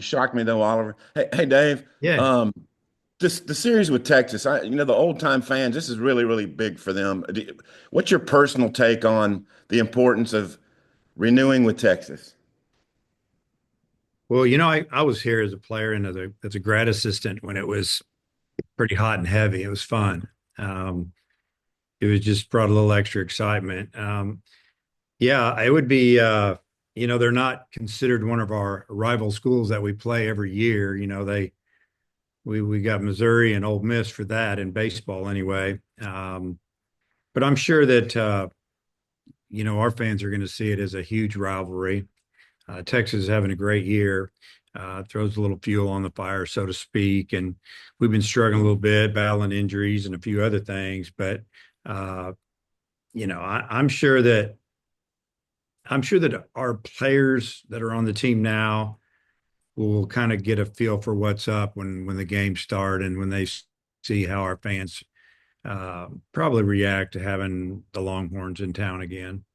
shocked me though, Oliver. Hey, Dave. Yeah. Um, this the series with Texas. The old time fans. This is really, really big for them. What's your personal take on the importance of renewing with Texas? Well, I was here as a player and as a grad assistant when it was pretty hot and heavy. It was fun. Um, it was just brought a little extra excitement. Yeah, it would be, they're not considered one of our rival schools that we play every year. We got Missouri and Ole Miss for that in baseball anyway. But I'm sure that, our fans are going to see it as a huge rivalry. Texas is having a great year. Throws a little fuel on the fire, so to speak. And we've been struggling a little bit, battling injuries and a few other things. But uh, I'm sure that our players that are on the team now will kind of get a feel for what's up when the games start and when they see how our fans probably react to having the Longhorns in town again.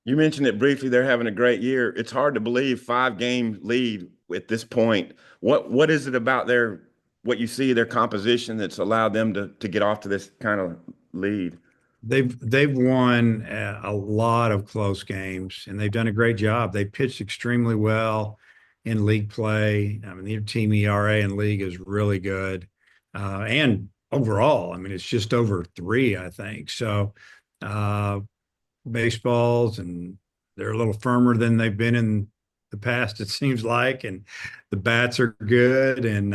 You mentioned it briefly. They're having a great year. It's hard to believe 5 game lead at this point. What is it about what you see their composition that's allowed them to get off to this kind of lead? They've won a lot of close games, and they've done a great job. They pitched extremely well in league play. I mean, their team ERA in league is really good, and overall, I mean, it's just over 3, I think. So, uh, baseballs, and they're a little firmer than they've been in the past, it seems like, and the bats are good, and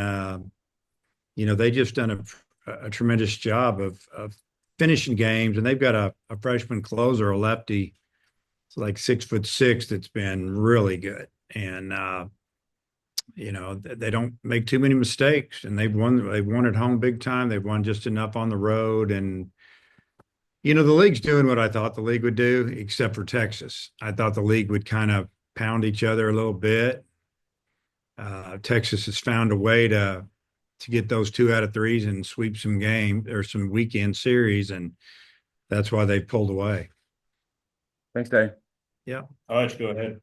they just done a tremendous job of finishing games, and they've got a freshman closer, a lefty, it's like 6'6", that's been really good, and they don't make too many mistakes, and they've won at home big time. They've won just enough on the road, and the league's doing what I thought the league would do, except for Texas. I thought the league would kind of pound each other a little bit. Texas has found a way to get those 2 out of 3s and sweep some game or some weekend series, and that's why they pulled away. Thanks, Dave. Yeah. I'll let you go ahead.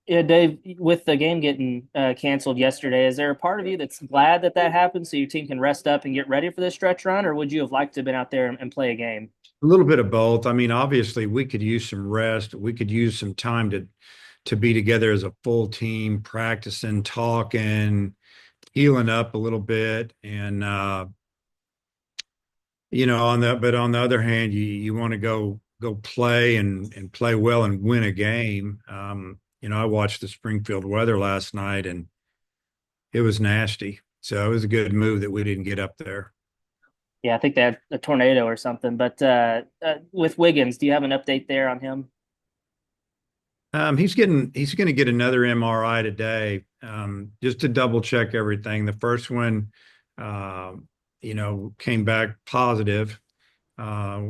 Yeah, Dave, with the game getting canceled yesterday, is there a part of you that's glad that that happened so your team can rest up and get ready for this stretch run, or would you have liked to have been out there and play a game? A little bit of both. I mean, obviously, we could use some rest. We could use some time to be together as a full team, practicing, talking, healing up a little bit, and on the other hand, you want to go play and play well and win a game. I watched the Springfield weather last night, and it was nasty. So it was a good move that we didn't get up there. Yeah, I think they had a tornado or something. But with Wiggins, do you have an update there on him? He's going to get another MRI today, just to double check everything. The first one, uh, came back positive. Uh,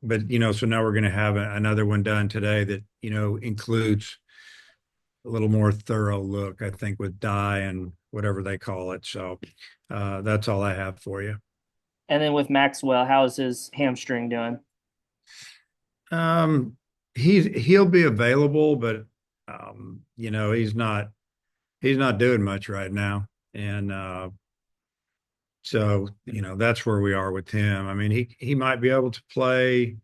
but so now we're going to have another one done today that, includes a little more thorough look, I think, with dye and whatever they call it. So that's all I have for you. And then with Maxwell, how's his hamstring doing? Um, he'll be available, but he's not doing much right now. And so, that's where we are with him. I mean, he might be able to play,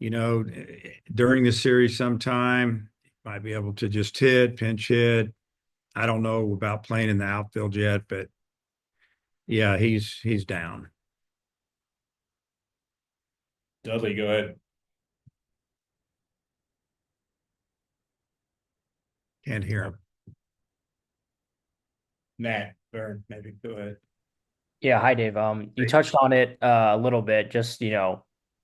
during the series sometime. Might be able to just pinch hit. I don't know about playing in the outfield yet, but yeah, he's down. Dudley, go ahead. Can't hear him. Nat, Vern, maybe go ahead. Yeah, hi Dave. You touched on it a little bit, just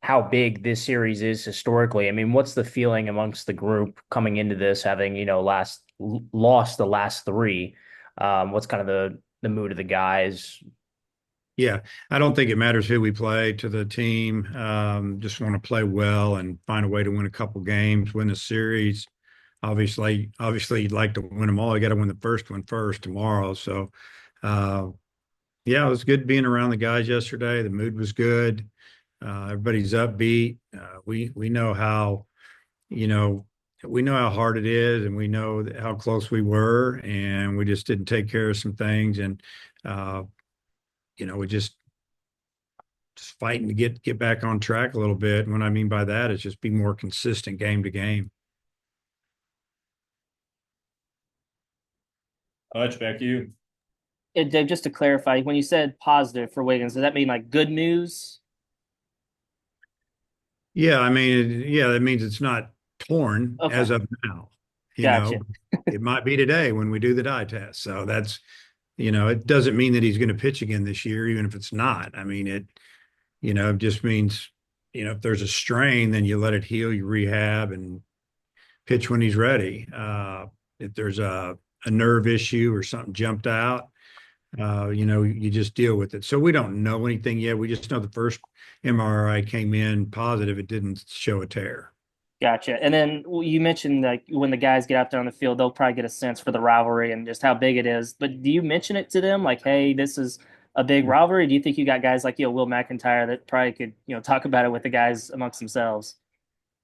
how big this series is historically. I mean, what's the feeling amongst the group coming into this, having lost the last three? What's kind of the mood of the guys? Yeah, I don't think it matters who we play to the team. Just want to play well and find a way to win a couple games, win the series. Obviously, you'd like to win them all. You got to win the first one first tomorrow. So, uh, yeah, it was good being around the guys yesterday. The mood was good. Everybody's upbeat. We know how you know we know how hard it is, and we know how close we were, and we just didn't take care of some things, and uh, we just fighting to get back on track a little bit. And what I mean by that is just be more consistent game to game. Hutch, back to you. Dave, just to clarify, when you said positive for Wiggins, does that mean like good news? Yeah, I mean, yeah, that means it's not torn Okay, as of now. You know, gotcha. it might be today when we do the dye test. So that's, it doesn't mean that he's going to pitch again this year, even if it's not. I mean, it just means, if there's a strain, then you let it heal, you rehab, and pitch when he's ready. If there's a nerve issue or something jumped out, you just deal with it. So we don't know anything yet. We just know the first MRI came in positive. It didn't show a tear. Gotcha. And then you mentioned like when the guys get out there on the field, they'll probably get a sense for the rivalry and just how big it is. But do you mention it to them like, hey, this is a big rivalry? Do you think you got guys like Will McIntyre that probably could talk about it with the guys amongst themselves?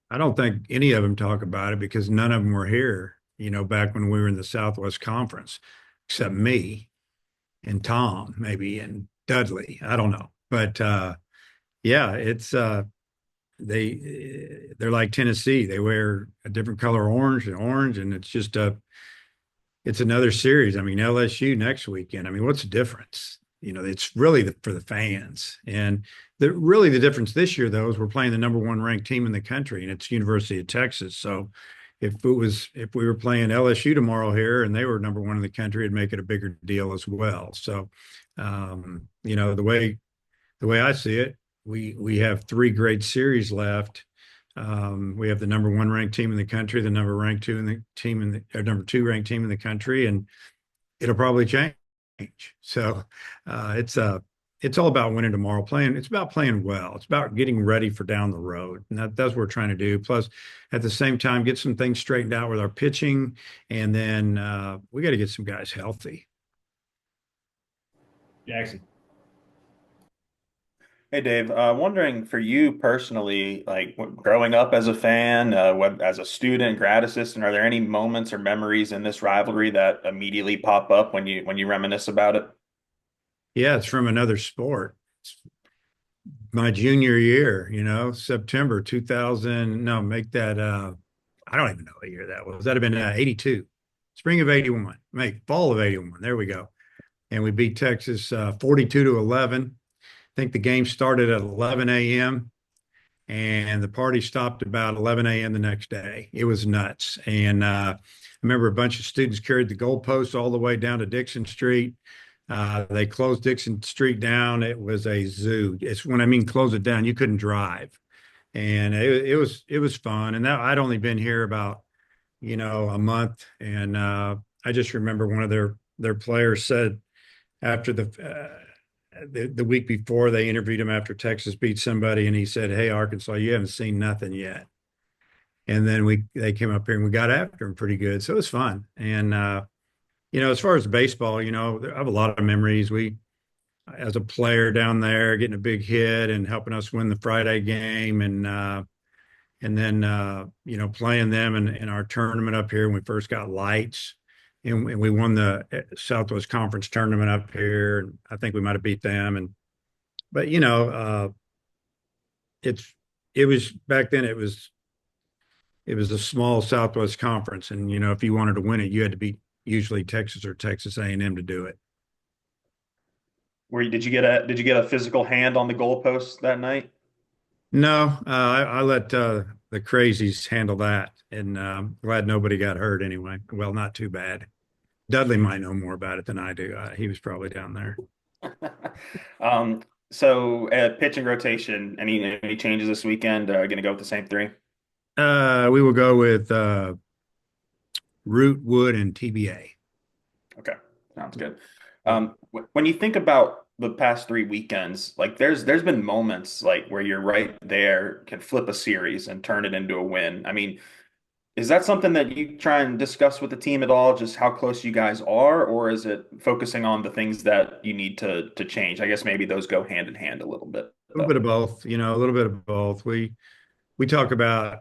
I don't think any of them talk about it because none of them were here, back when we were in the Southwest Conference, except me and Tom, maybe, and Dudley. I don't know. But yeah, it's they're like Tennessee. They wear a different color orange, and it's another series. I mean, LSU next weekend. I mean, what's the difference? It's really for the fans. And really the difference this year, though, is we're playing the number one ranked team in the country, and it's University of Texas. So if we were playing LSU tomorrow here and they were number one in the country, it'd make it a bigger deal as well. So, the way I see it, we have three great series left. We have the number one ranked team in the country, the number two ranked team in the country, and it'll probably change. So it's all about winning tomorrow. It's about playing well. It's about getting ready for down the road, and that's what we're trying to do. Plus, at the same time, get some things straightened out with our pitching, and then we got to get some guys healthy. Jackson. Hey Dave, wondering for you personally, like growing up as a fan, as a student, grad assistant, are there any moments or memories in this rivalry that immediately pop up when you reminisce about it? Yeah, it's from another sport. It's my junior year, September 2000. No, make that. I don't even know what year that was. That'd have been 82, spring of 81, fall of 81. There we go. And we beat Texas 42-11. I think the game started at 11 a.m. and the party stopped about 11 a.m. the next day. It was nuts. And I remember a bunch of students carried the goalposts all the way down to Dixon Street. They closed Dixon Street down. It was a zoo. It's when I mean close it down, you couldn't drive, and it was fun. And that I'd only been here about a month, and I just remember one of their players said after the week before they interviewed him after Texas beat somebody, and he said, "Hey, Arkansas, you haven't seen nothing yet." And then they came up here and we got after him pretty good, so it was fun. And as far as baseball, I have a lot of memories. As a player down there, getting a big hit and helping us win the Friday game, and then playing them in our tournament up here when we first got lights, and we won the Southwest Conference tournament up here. And I think we might have beat them, but it was back then. It was a small Southwest Conference, and if you wanted to win it, you had to beat usually Texas or Texas A&M to do it. Did you get a physical hand on the goalpost that night? No, I let the crazies handle that, and glad nobody got hurt anyway. Well, not too bad. Dudley might know more about it than I do. He was probably down there. So pitching rotation, any changes this weekend? Going to go with the same three? We will go with Root, Wood, and TBA. Okay, sounds good. When you think about the past 3 weekends, like there's been moments like where you're right there, can flip a series and turn it into a win. I mean, is that something that you try and discuss with the team at all, just how close you guys are, or is it focusing on the things that you need to change? I guess maybe those go hand in hand a little bit, A little bit of both, a little bit of both. We talk about,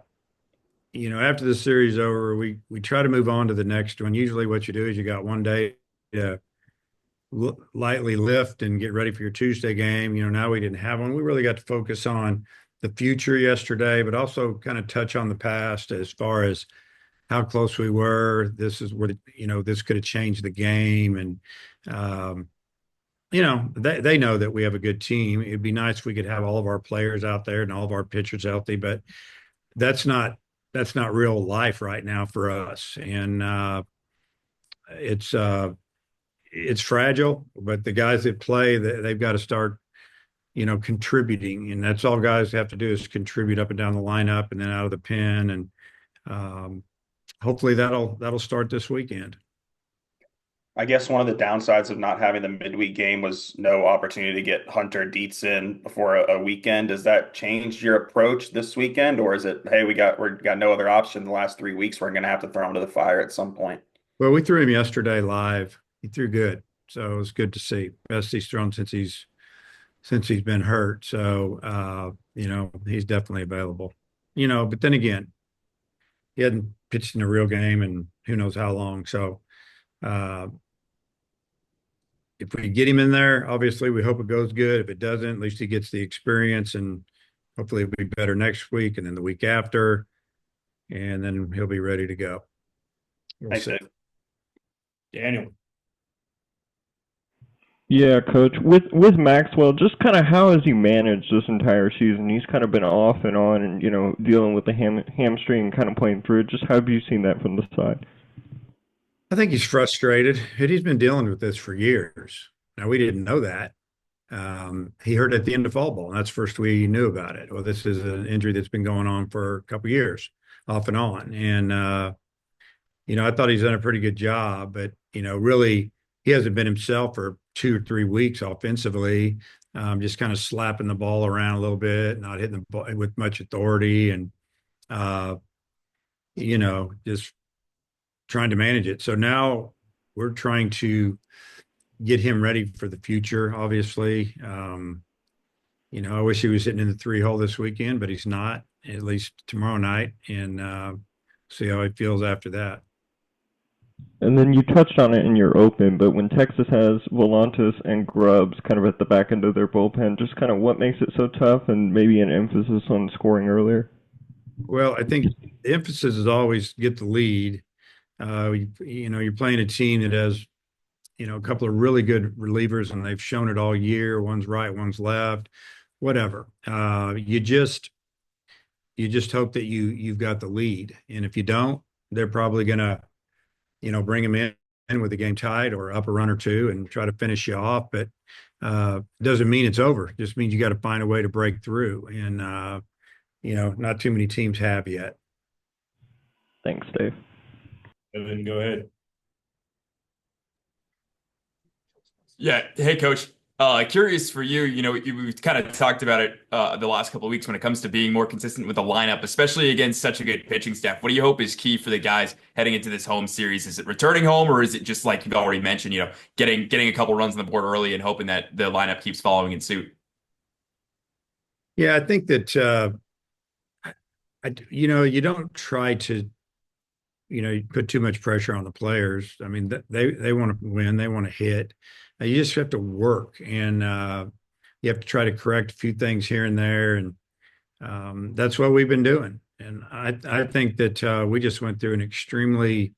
after the series is over, we try to move on to the next one. Usually what you do is you got one day to lightly lift and get ready for your Tuesday game. Now we didn't have one. We really got to focus on the future yesterday, but also kind of touch on the past as far as how close we were. This is where, this could have changed the game. And, they know that we have a good team. It'd be nice if we could have all of our players out there and all of our pitchers healthy, but that's not real life right now for us. And it's fragile, but the guys that play, they've got to start, contributing, and that's all guys have to do is contribute up and down the lineup and then out of the pen. And hopefully that'll start this weekend. I guess one of the downsides of not having the midweek game was no opportunity to get Hunter Dietz in before a weekend. Does that change your approach this weekend, or is it, hey, we got no other option the last 3 weeks, we're going to have to throw him to the fire at some point? Well, we threw him yesterday live. He threw good, so it was good to see. Best he's thrown since he's been hurt. So he's definitely available. But then again, he hadn't pitched in a real game and who knows how long. So if we get him in there, obviously we hope it goes good. If it doesn't, at least he gets the experience, and hopefully it'll be better next week and then the week after, and then he'll be ready to go. Thanks, Dave. Daniel. Yeah, Coach. With Maxwell, just kind of how has he managed this entire season? He's kind of been off and on, and dealing with the hamstring and kind of playing through it. Just how have you seen that from the side? I think he's frustrated. He's been dealing with this for years. Now, we didn't know that. He hurt at the end of fall ball, and that's the first we knew about it. Well, this is an injury that's been going on for a couple of years, off and on. And, I thought he's done a pretty good job, but, really he hasn't been himself for 2 or 3 weeks offensively, just kind of slapping the ball around a little bit, not hitting the ball with much authority, and, just trying to manage it. So now we're trying to get him ready for the future, obviously. I wish he was hitting in the 3-hole this weekend, but he's not, at least tomorrow night, and see how he feels after that. And then you touched on it in your open, but when Texas has Volantis and Grubbs kind of at the back end of their bullpen, just kind of what makes it so tough, and maybe an emphasis on scoring earlier? Well, I think the emphasis is always get the lead. You're playing a team that has, a couple of really good relievers, and they've shown it all year. One's right, one's left, whatever. You just hope that you've got the lead, and if you don't, they're probably gonna, bring them in with the game tied or up a run or two and try to finish you off. But doesn't mean it's over. It just means you got to find a way to break through, and not too many teams have yet. Thanks, Dave. Evan, go ahead. Yeah. Hey, Coach. Curious for you, we've kind of talked about it the last couple of weeks when it comes to being more consistent with the lineup, especially against such a good pitching staff. What do you hope is key for the guys heading into this home series? Is it returning home, or is it just like you've already mentioned, getting a couple runs on the board early and hoping that the lineup keeps following in suit? Yeah, I think that you don't try to you put too much pressure on the players. I mean, they want to win, they want to hit. You just have to work, and you have to try to correct a few things here and there, and that's what we've been doing. And I think that we just went through an extremely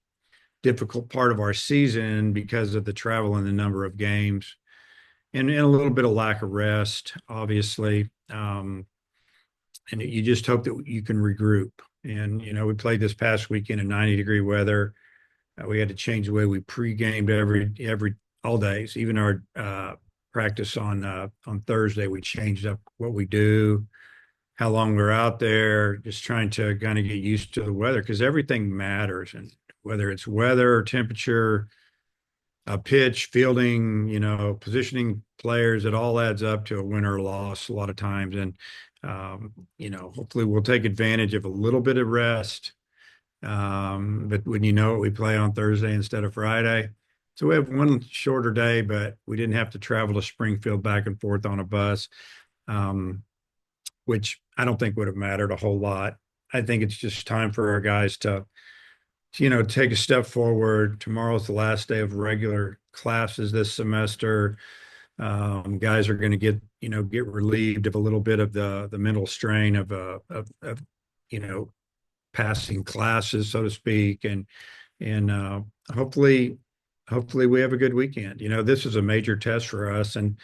difficult part of our season because of the travel and the number of games, and a little bit of lack of rest, obviously. And you just hope that you can regroup. And we played this past weekend in 90-degree weather. We had to change the way we pre-gamed every all days. Even our practice on Thursday, we changed up what we do, how long we're out there, just trying to kind of get used to the weather, because everything matters. And whether it's weather, temperature, pitch, fielding, positioning players, it all adds up to a win or loss a lot of times. And hopefully we'll take advantage of a little bit of rest. But when we play on Thursday instead of Friday. So we have one shorter day, but we didn't have to travel to Springfield back and forth on a bus, which I don't think would have mattered a whole lot. I think it's just time for our guys to, take a step forward. Tomorrow's the last day of regular classes this semester. Guys are going to get relieved of a little bit of the mental strain of you know passing classes, so to speak, and hopefully we have a good weekend. This is a major test for us, and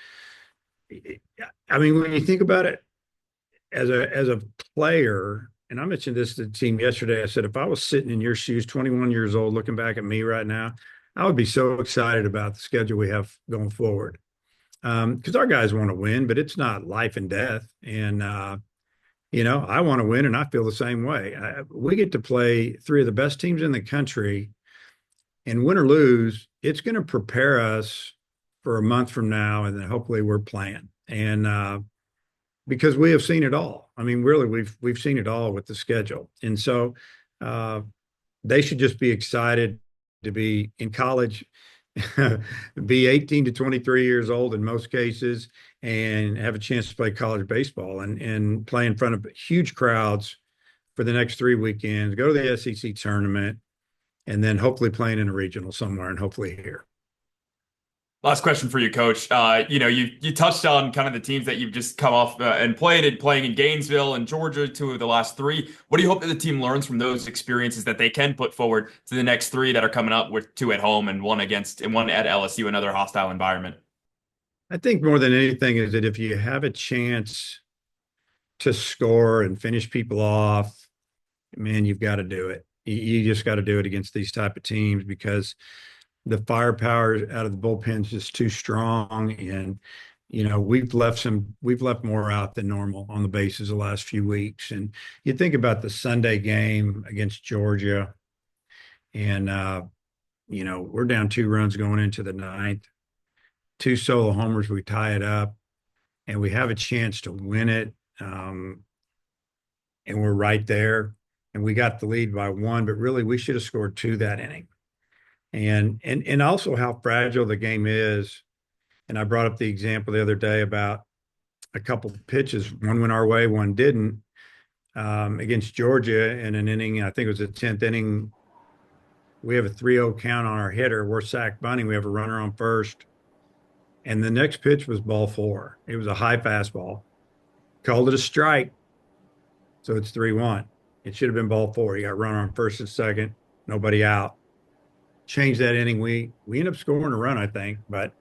I mean, when you think about it as a player, and I mentioned this to the team yesterday, I said if I was sitting in your shoes, 21 years old, looking back at me right now, I would be so excited about the schedule we have going forward. Because our guys want to win, but it's not life and death. And I want to win, and I feel the same way. We get to play three of the best teams in the country, and win or lose, it's going to prepare us for a month from now, and then hopefully we're playing. And because we have seen it all. I mean, really, we've seen it all with the schedule, and so uh, they should just be excited to be in college, be 18 to 23 years old in most cases, and have a chance to play college baseball and play in front of huge crowds for the next 3 weekends, go to the SEC tournament, and then hopefully playing in a regional somewhere and hopefully here. Last question for you, Coach. You touched on kind of the teams that you've just come off and playing in Gainesville and Georgia, two of the last three. What do you hope that the team learns from those experiences that they can put forward to the next three that are coming up, with two at home and one at LSU, another hostile environment? I think more than anything is that if you have a chance to score and finish people off, man, you've got to do it. You just got to do it against these type of teams because the firepower out of the bullpen is just too strong. And, we've left more out than normal on the bases the last few weeks. And you think about the Sunday game against Georgia, and, we're down 2 runs going into the ninth, 2 solo homers, we tie it up, and we have a chance to win it. And we're right there, and we got the lead by 1, but really we should have scored 2 that inning. And also how fragile the game is. And I brought up the example the other day about a couple of pitches. One went our way, one didn't. Against Georgia in an inning, I think it was the 10th inning, we have a 3-0 count on our hitter. We're sack bunting. We have a runner on first. And the next pitch was ball 4. It was a high fastball. Called it a strike. So it's 3-1. It should have been ball 4. You got runner on first and second, nobody out. Changed that inning. We ended up scoring a run, I think, but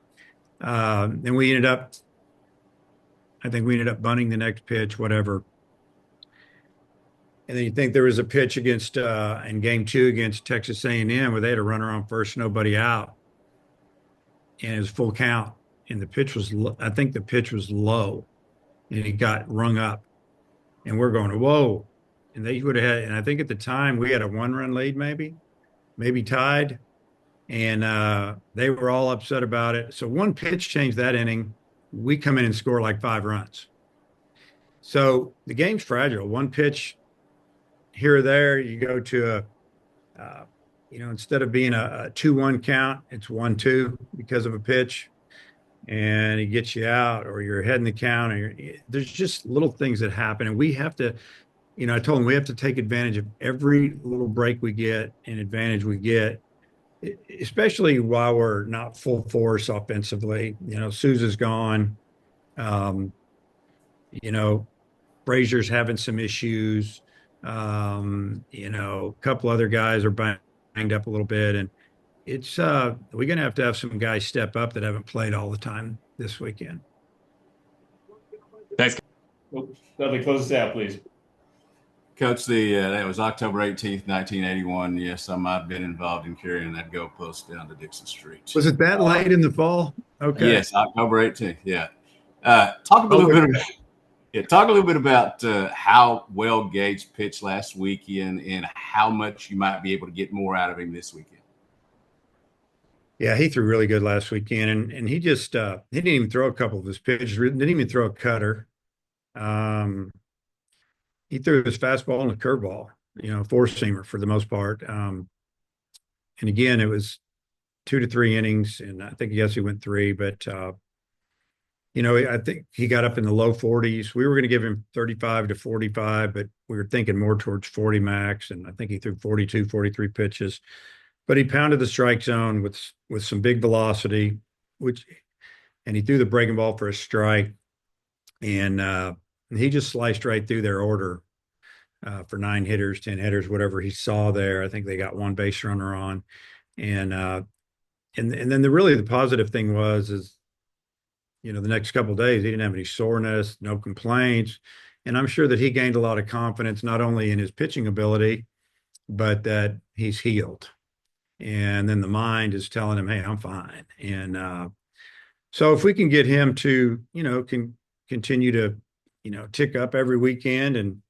then I think we ended up bunting the next pitch, whatever. And then you think there was a pitch against in game 2 against Texas A&M where they had a runner on first, nobody out, and it was full count. And the pitch was, I think the pitch was low, and it got rung up. And we're going, whoa! And they would have had, and I think at the time we had a 1-run lead, maybe tied. And they were all upset about it. So one pitch changed that inning. We come in and score like 5 runs. So the game's fragile. One pitch here or there, you go to instead of being a 2-1 count, it's 1-2 because of a pitch, and it gets you out, or you're ahead in the count. There's just little things that happen, and we have to. I told them we have to take advantage of every little break we get and advantage we get, especially while we're not full force offensively. Souza's gone. Frazier's having some issues. A couple other guys are banged up a little bit, and it's we're gonna have to have some guys step up that haven't played all the time this weekend. Thanks. Dudley, close us out, please. Coach, that was October 18th, 1981. Yes, I might have been involved in carrying that goalpost down to Dixon Street. Was it that late in the fall? Okay. Yes, October 18th. Yeah. Talk a little bit about how well Gage pitched last weekend and how much you might be able to get more out of him this weekend. Yeah, he threw really good last weekend, and he just he didn't even throw a couple of his pitches. Didn't even throw a cutter. He threw his fastball and a curveball, four-seamer for the most part. And again, it was 2 to 3 innings, and I think, yes, he went 3, but I think he got up in the low 40s. We were going to give him 35 to 45, but we were thinking more towards 40 max. And I think he threw 42, 43 pitches. But he pounded the strike zone with some big velocity, and he threw the breaking ball for a strike. And he just sliced right through their order for 9 hitters, 10 hitters, whatever he saw there. I think they got one base runner on. And then the positive thing is the next couple of days he didn't have any soreness, no complaints, and I'm sure that he gained a lot of confidence not only in his pitching ability, but that he's healed. And then the mind is telling him, "Hey, I'm fine." And so if we can get him to, can continue to, tick up every weekend, and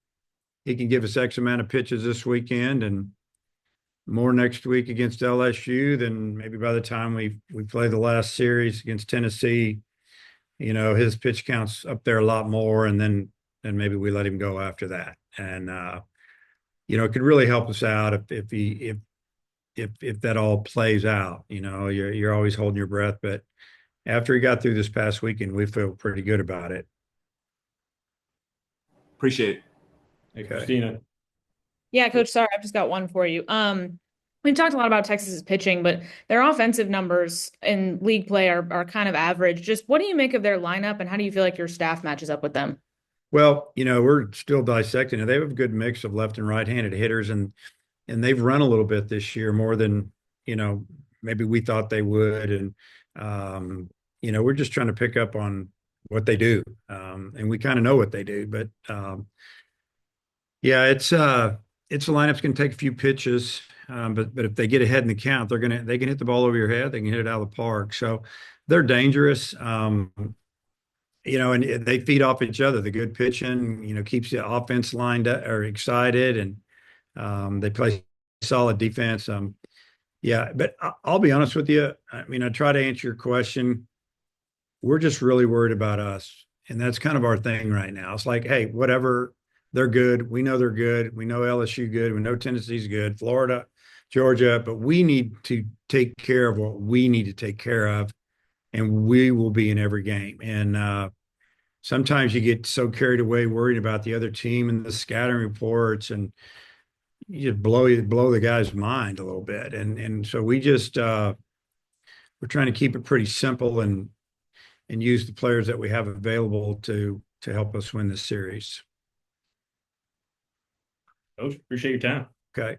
he can give us X amount of pitches this weekend and more next week against LSU, then maybe by the time we play the last series against Tennessee, his pitch counts up there a lot more, and then maybe we let him go after that. And it could really help us out if that all plays out. You're always holding your breath, but after he got through this past weekend, we feel pretty good about it. Appreciate it. Hey, Okay. Christina. Yeah, Coach, sorry, I've just got one for you. We've talked a lot about Texas's pitching, but their offensive numbers in league play are kind of average. Just what do you make of their lineup, and how do you feel like your staff matches up with them? Well, we're still dissecting it. They have a good mix of left and right-handed hitters, and they've run a little bit this year, more than maybe we thought they would. And we're just trying to pick up on what they do, and we kind of know what they do. But yeah, it's a lineup's going to take a few pitches, but if they get ahead in the count, they can hit the ball over your head. They can hit it out of the park. So they're dangerous. And they feed off each other. The good pitching, keeps the offense lined up or excited, and they play solid defense. Yeah, but I'll be honest with you. I mean, I try to answer your question. We're just really worried about us, and that's kind of our thing right now. It's like, hey, whatever. They're good. We know they're good. We know LSU good. We know Tennessee's good. Florida, Georgia, but we need to take care of what we need to take care of, and we will be in every game. And sometimes you get so carried away worrying about the other team and the scattering reports, and you just blow the guy's mind a little bit. And so we just we're trying to keep it pretty simple and use the players that we have available to help us win this series. Coach, appreciate your time. Okay.